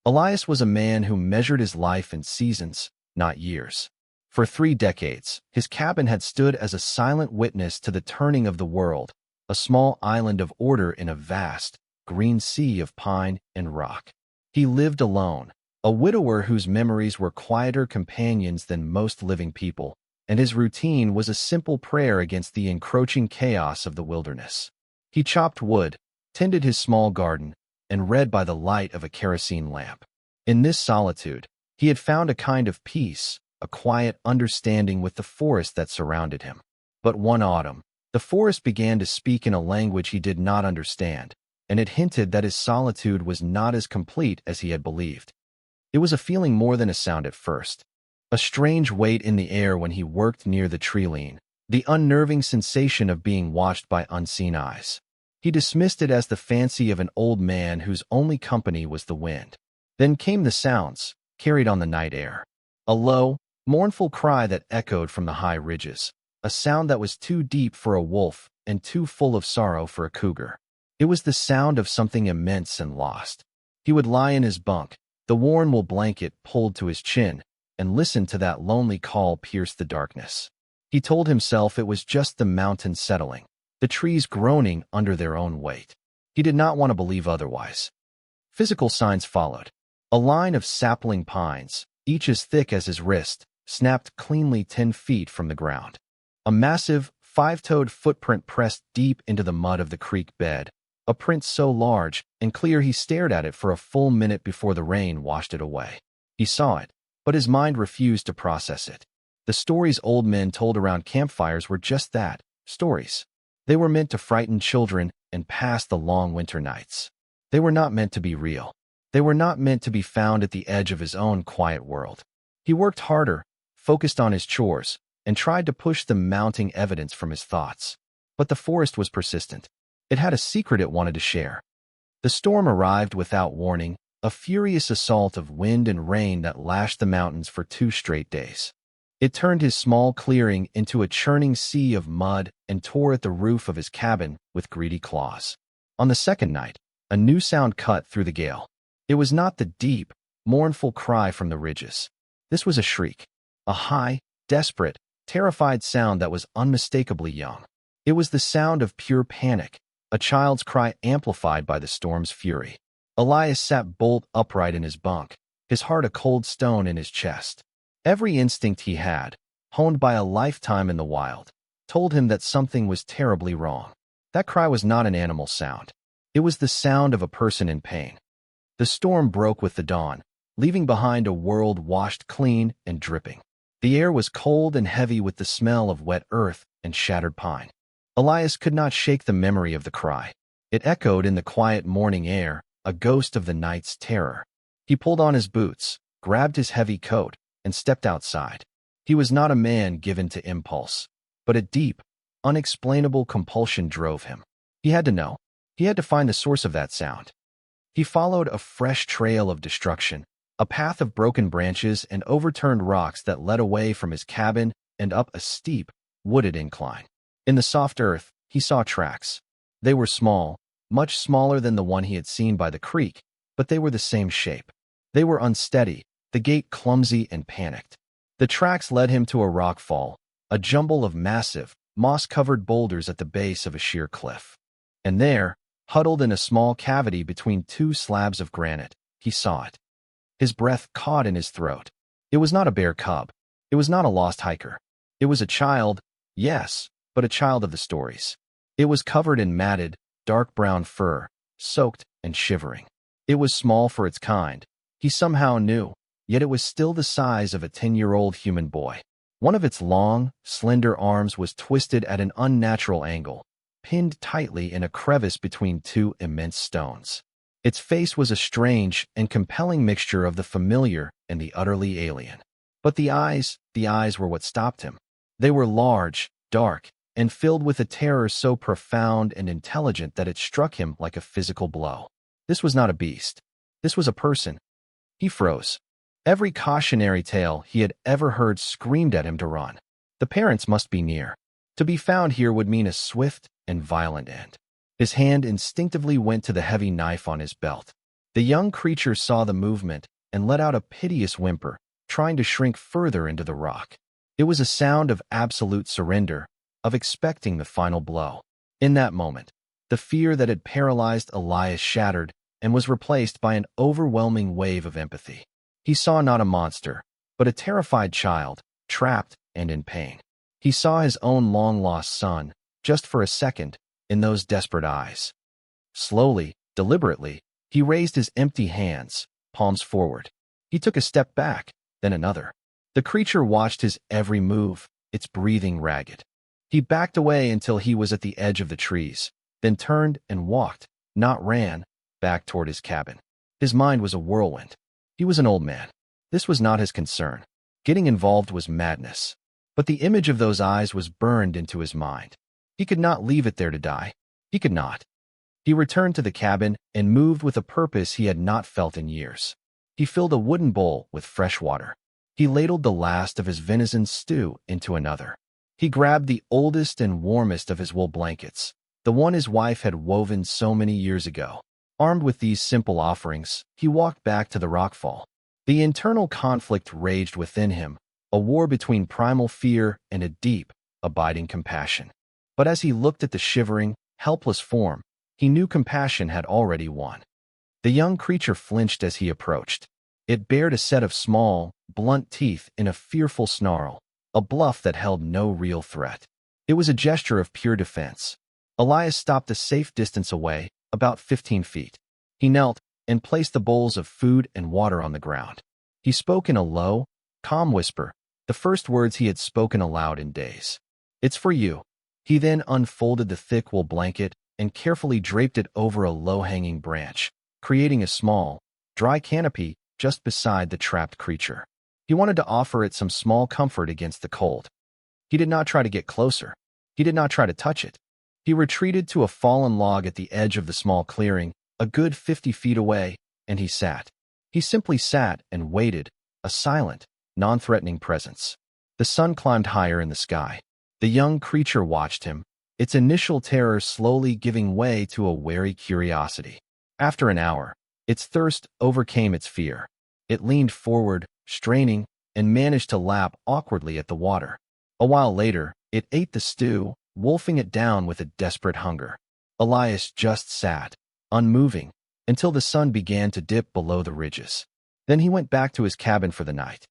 Elias was a man who measured his life in seasons, not years. For 3 decades, his cabin had stood as a silent witness to the turning of the world, a small island of order in a vast, green sea of pine and rock. He lived alone, a widower whose memories were quieter companions than most living people, and his routine was a simple prayer against the encroaching chaos of the wilderness. He chopped wood, tended his small garden, and read by the light of a kerosene lamp. In this solitude, he had found a kind of peace, a quiet understanding with the forest that surrounded him. But one autumn, the forest began to speak in a language he did not understand, and it hinted that his solitude was not as complete as he had believed. It was a feeling more than a sound at first. A strange weight in the air when he worked near the tree line, the unnerving sensation of being watched by unseen eyes. He dismissed it as the fancy of an old man whose only company was the wind. Then came the sounds, carried on the night air. A low, mournful cry that echoed from the high ridges, a sound that was too deep for a wolf and too full of sorrow for a cougar. It was the sound of something immense and lost. He would lie in his bunk, the worn wool blanket pulled to his chin, and listen to that lonely call pierce the darkness. He told himself it was just the mountains settling, the trees groaning under their own weight. He did not want to believe otherwise. Physical signs followed. A line of sapling pines, each as thick as his wrist, snapped cleanly 10 feet from the ground. A massive, 5-toed footprint pressed deep into the mud of the creek bed, a print so large and clear he stared at it for a full minute before the rain washed it away. He saw it, but his mind refused to process it. The stories old men told around campfires were just that, stories. They were meant to frighten children and pass the long winter nights. They were not meant to be real. They were not meant to be found at the edge of his own quiet world. He worked harder, focused on his chores, and tried to push the mounting evidence from his thoughts. But the forest was persistent. It had a secret it wanted to share. The storm arrived without warning, a furious assault of wind and rain that lashed the mountains for 2 straight days. It turned his small clearing into a churning sea of mud and tore at the roof of his cabin with greedy claws. On the second night, a new sound cut through the gale. It was not the deep, mournful cry from the ridges. This was a shriek, a high, desperate, terrified sound that was unmistakably young. It was the sound of pure panic, a child's cry amplified by the storm's fury. Elias sat bolt upright in his bunk, his heart a cold stone in his chest. Every instinct he had, honed by a lifetime in the wild, told him that something was terribly wrong. That cry was not an animal sound. It was the sound of a person in pain. The storm broke with the dawn, leaving behind a world washed clean and dripping. The air was cold and heavy with the smell of wet earth and shattered pine. Elias could not shake the memory of the cry. It echoed in the quiet morning air, a ghost of the night's terror. He pulled on his boots, grabbed his heavy coat, and stepped outside. He was not a man given to impulse, but a deep, unexplainable compulsion drove him. He had to know. He had to find the source of that sound. He followed a fresh trail of destruction, a path of broken branches and overturned rocks that led away from his cabin and up a steep, wooded incline. In the soft earth, he saw tracks. They were small, much smaller than the one he had seen by the creek, but they were the same shape. They were unsteady, the gait clumsy and panicked. The tracks led him to a rock fall, a jumble of massive, moss-covered boulders at the base of a sheer cliff. And there, huddled in a small cavity between 2 slabs of granite, he saw it. His breath caught in his throat. It was not a bear cub. It was not a lost hiker. It was a child, yes, but a child of the stories. It was covered in matted, dark brown fur, soaked and shivering. It was small for its kind, he somehow knew, yet it was still the size of a 10-year-old human boy. One of its long, slender arms was twisted at an unnatural angle, pinned tightly in a crevice between 2 immense stones. Its face was a strange and compelling mixture of the familiar and the utterly alien. But the eyes were what stopped him. They were large, dark, and filled with a terror so profound and intelligent that it struck him like a physical blow. This was not a beast. This was a person. He froze. Every cautionary tale he had ever heard screamed at him to run. The parents must be near. To be found here would mean a swift and violent end. His hand instinctively went to the heavy knife on his belt. The young creature saw the movement and let out a piteous whimper, trying to shrink further into the rock. It was a sound of absolute surrender, of expecting the final blow. In that moment, the fear that had paralyzed Elias shattered and was replaced by an overwhelming wave of empathy. He saw not a monster, but a terrified child, trapped and in pain. He saw his own long-lost son, just for a second, in those desperate eyes. Slowly, deliberately, he raised his empty hands, palms forward. He took a step back, then another. The creature watched his every move, its breathing ragged. He backed away until he was at the edge of the trees, then turned and walked, not ran, back toward his cabin. His mind was a whirlwind. He was an old man. This was not his concern. Getting involved was madness. But the image of those eyes was burned into his mind. He could not leave it there to die. He could not. He returned to the cabin and moved with a purpose he had not felt in years. He filled a wooden bowl with fresh water. He ladled the last of his venison stew into another. He grabbed the oldest and warmest of his wool blankets, the one his wife had woven so many years ago. Armed with these simple offerings, he walked back to the rockfall. The internal conflict raged within him, a war between primal fear and a deep, abiding compassion. But as he looked at the shivering, helpless form, he knew compassion had already won. The young creature flinched as he approached. It bared a set of small, blunt teeth in a fearful snarl, a bluff that held no real threat. It was a gesture of pure defense. Elias stopped a safe distance away, about 15 feet. He knelt and placed the bowls of food and water on the ground. He spoke in a low, calm whisper, the first words he had spoken aloud in days. "It's for you." He then unfolded the thick wool blanket and carefully draped it over a low-hanging branch, creating a small, dry canopy just beside the trapped creature. He wanted to offer it some small comfort against the cold. He did not try to get closer. He did not try to touch it. He retreated to a fallen log at the edge of the small clearing, a good 50 feet away, and he sat. He simply sat and waited, a silent, non-threatening presence. The sun climbed higher in the sky. The young creature watched him, its initial terror slowly giving way to a wary curiosity. After an hour, its thirst overcame its fear. It leaned forward, straining, and managed to lap awkwardly at the water. A while later, it ate the stew, wolfing it down with a desperate hunger. Elias just sat, unmoving, until the sun began to dip below the ridges. Then he went back to his cabin for the night.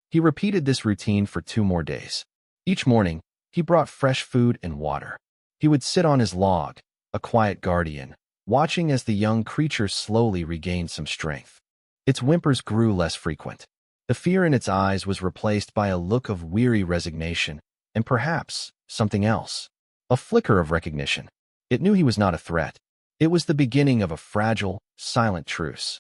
He repeated this routine for 2 more days. Each morning, he brought fresh food and water. He would sit on his log, a quiet guardian, watching as the young creature slowly regained some strength. Its whimpers grew less frequent. The fear in its eyes was replaced by a look of weary resignation, and perhaps something else. A flicker of recognition. It knew he was not a threat. It was the beginning of a fragile, silent truce.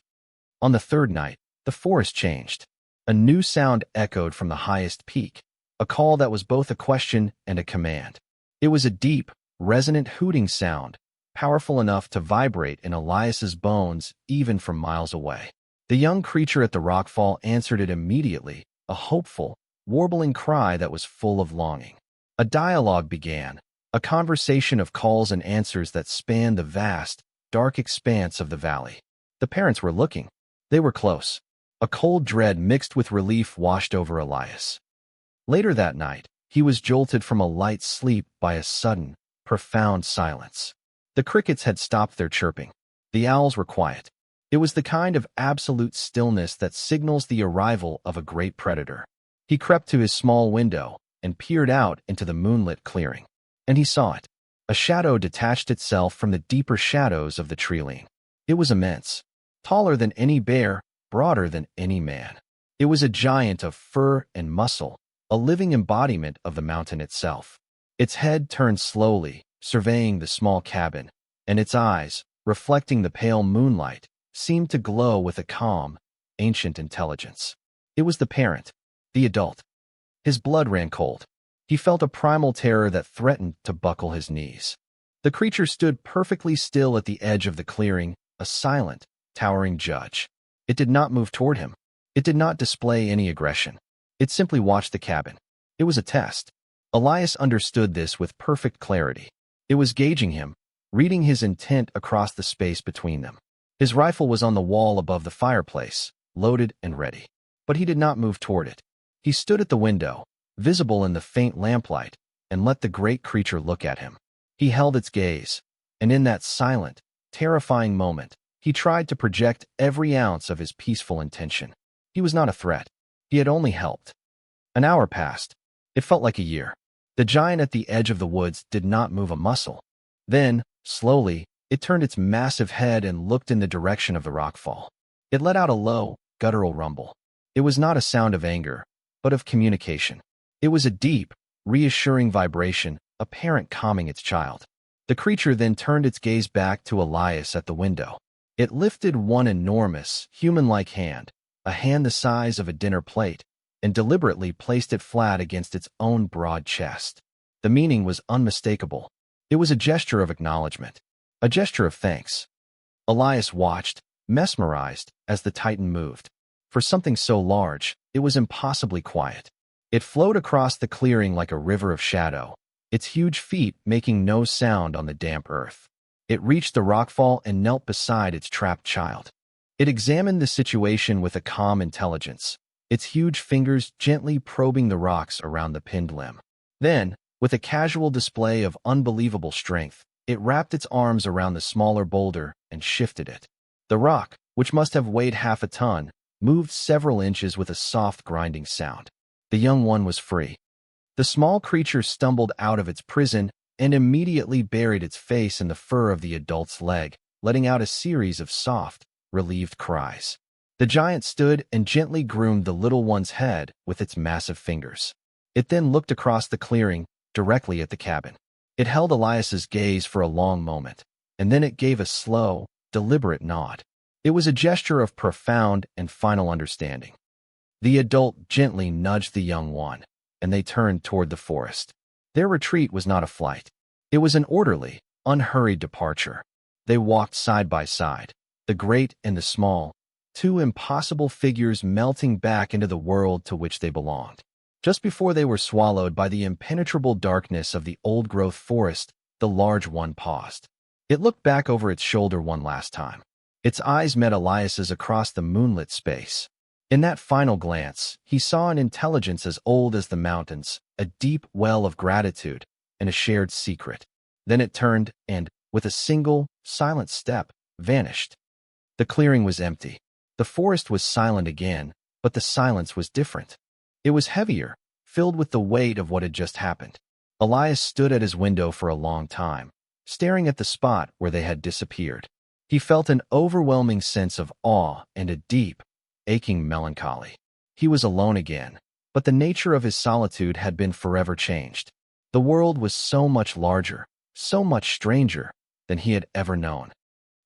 On the 3rd night, the forest changed. A new sound echoed from the highest peak, a call that was both a question and a command. It was a deep, resonant hooting sound, powerful enough to vibrate in Elias's bones even from miles away. The young creature at the rockfall answered it immediately, a hopeful, warbling cry that was full of longing. A dialogue began, a conversation of calls and answers that spanned the vast, dark expanse of the valley. The parents were looking. They were close. A cold dread mixed with relief washed over Elias. Later that night, he was jolted from a light sleep by a sudden, profound silence. The crickets had stopped their chirping. The owls were quiet. It was the kind of absolute stillness that signals the arrival of a great predator. He crept to his small window and peered out into the moonlit clearing. And he saw it. A shadow detached itself from the deeper shadows of the treeline. It was immense, taller than any bear, broader than any man. It was a giant of fur and muscle, a living embodiment of the mountain itself. Its head turned slowly, surveying the small cabin, and its eyes, reflecting the pale moonlight, seemed to glow with a calm, ancient intelligence. It was the parent, the adult. His blood ran cold. He felt a primal terror that threatened to buckle his knees. The creature stood perfectly still at the edge of the clearing, a silent, towering judge. It did not move toward him. It did not display any aggression. It simply watched the cabin. It was a test. Elias understood this with perfect clarity. It was gauging him, reading his intent across the space between them. His rifle was on the wall above the fireplace, loaded and ready. But he did not move toward it. He stood at the window, visible in the faint lamplight, and let the great creature look at him. He held its gaze, and in that silent, terrifying moment, he tried to project every ounce of his peaceful intention. He was not a threat. He had only helped. An hour passed. It felt like a year. The giant at the edge of the woods did not move a muscle. Then, slowly, it turned its massive head and looked in the direction of the rockfall. It let out a low, guttural rumble. It was not a sound of anger, but of communication. It was a deep, reassuring vibration, a parent calming its child. The creature then turned its gaze back to Elias at the window. It lifted one enormous, human-like hand, a hand the size of a dinner plate, and deliberately placed it flat against its own broad chest. The meaning was unmistakable. It was a gesture of acknowledgement, a gesture of thanks. Elias watched, mesmerized, as the titan moved. For something so large, it was impossibly quiet. It flowed across the clearing like a river of shadow, its huge feet making no sound on the damp earth. It reached the rockfall and knelt beside its trapped child. It examined the situation with a calm intelligence, its huge fingers gently probing the rocks around the pinned limb. Then, with a casual display of unbelievable strength, it wrapped its arms around the smaller boulder and shifted it. The rock, which must have weighed half a ton, moved several inches with a soft grinding sound. The young one was free. The small creature stumbled out of its prison and immediately buried its face in the fur of the adult's leg, letting out a series of soft, relieved cries. The giant stood and gently groomed the little one's head with its massive fingers. It then looked across the clearing, directly at the cabin. It held Elias's gaze for a long moment, and then it gave a slow, deliberate nod. It was a gesture of profound and final understanding. The adult gently nudged the young one, and they turned toward the forest. Their retreat was not a flight. It was an orderly, unhurried departure. They walked side by side, the great and the small, two impossible figures melting back into the world to which they belonged. Just before they were swallowed by the impenetrable darkness of the old-growth forest, the large one paused. It looked back over its shoulder one last time. Its eyes met Elias's across the moonlit space. In that final glance, he saw an intelligence as old as the mountains, a deep well of gratitude, and a shared secret. Then it turned and, with a single, silent step, vanished. The clearing was empty. The forest was silent again, but the silence was different. It was heavier, filled with the weight of what had just happened. Elias stood at his window for a long time, staring at the spot where they had disappeared. He felt an overwhelming sense of awe and a deep, aching melancholy. He was alone again, but the nature of his solitude had been forever changed. The world was so much larger, so much stranger than he had ever known.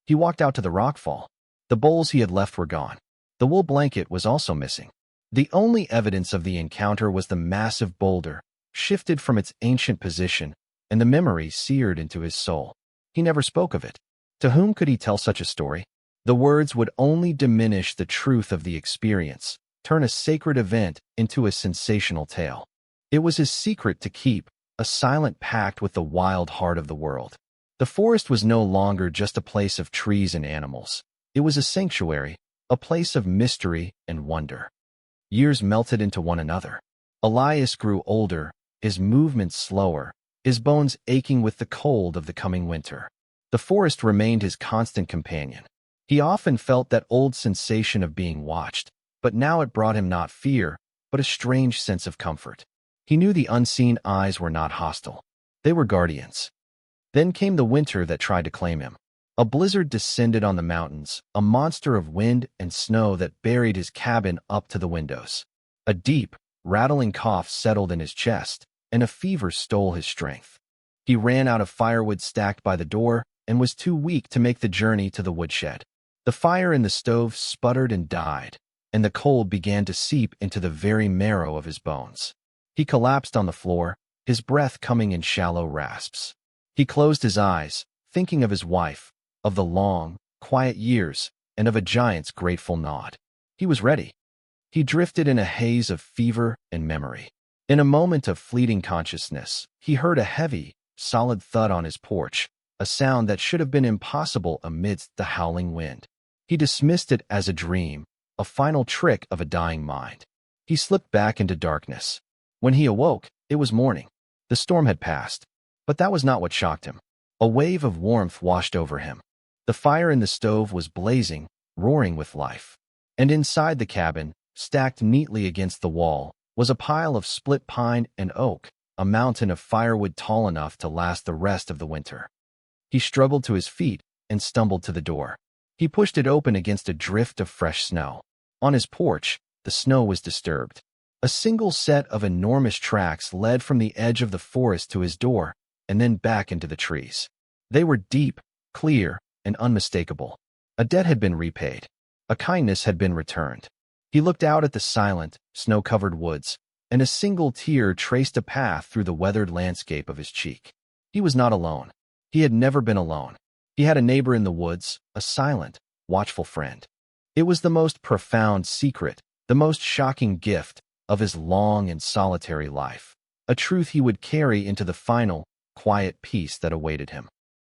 He walked out to the rockfall. The bowls he had left were gone. The wool blanket was also missing. The only evidence of the encounter was the massive boulder, shifted from its ancient position, and the memory seared into his soul. He never spoke of it. To whom could he tell such a story? The words would only diminish the truth of the experience, turn a sacred event into a sensational tale. It was his secret to keep, a silent pact with the wild heart of the world. The forest was no longer just a place of trees and animals. It was a sanctuary, a place of mystery and wonder. Years melted into one another. Elias grew older, his movements slower, his bones aching with the cold of the coming winter. The forest remained his constant companion. He often felt that old sensation of being watched, but now it brought him not fear, but a strange sense of comfort. He knew the unseen eyes were not hostile. They were guardians. Then came the winter that tried to claim him. A blizzard descended on the mountains, a monster of wind and snow that buried his cabin up to the windows. A deep, rattling cough settled in his chest, and a fever stole his strength. He ran out of firewood stacked by the door and was too weak to make the journey to the woodshed. The fire in the stove sputtered and died, and the cold began to seep into the very marrow of his bones. He collapsed on the floor, his breath coming in shallow rasps. He closed his eyes, thinking of his wife, of the long, quiet years, and of a giant's grateful nod. He was ready. He drifted in a haze of fever and memory. In a moment of fleeting consciousness, he heard a heavy, solid thud on his porch, a sound that should have been impossible amidst the howling wind. He dismissed it as a dream, a final trick of a dying mind. He slipped back into darkness. When he awoke, it was morning. The storm had passed. But that was not what shocked him. A wave of warmth washed over him. The fire in the stove was blazing, roaring with life. And inside the cabin, stacked neatly against the wall, was a pile of split pine and oak, a mountain of firewood tall enough to last the rest of the winter. He struggled to his feet and stumbled to the door. He pushed it open against a drift of fresh snow. On his porch, the snow was disturbed. A single set of enormous tracks led from the edge of the forest to his door and then back into the trees. They were deep, clear, and unmistakable. A debt had been repaid. A kindness had been returned. He looked out at the silent, snow-covered woods, and a single tear traced a path through the weathered landscape of his cheek. He was not alone. He had never been alone. He had a neighbor in the woods, a silent, watchful friend. It was the most profound secret, the most shocking gift of his long and solitary life, a truth he would carry into the final, quiet peace that awaited him.